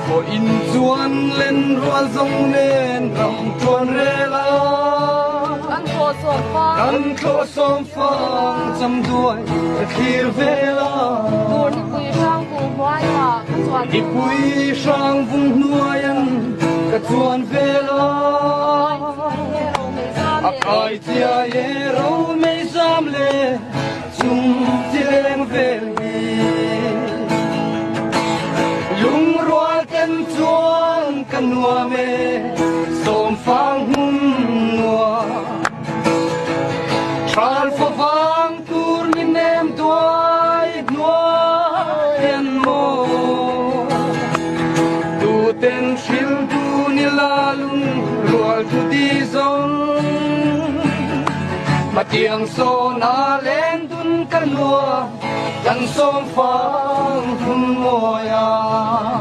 có in chuan lên rùa rong lên rầm chuan rê la căn thô xóm phang chăm đuôi khir về la đi bụi sang vùng nuôi ăn cả chuan về la ai tia ye râu mấy giam lệ chung tiếng về lung rùa tên chuan căn nua mê xóm phang hung nua tràn phô vang tur min em đuôi nua yên mô tu tên chil tu ni la lung rùa tu đi zong mà tiếng sô na lên tuân căn lùa căn xóm phang hung mùa ya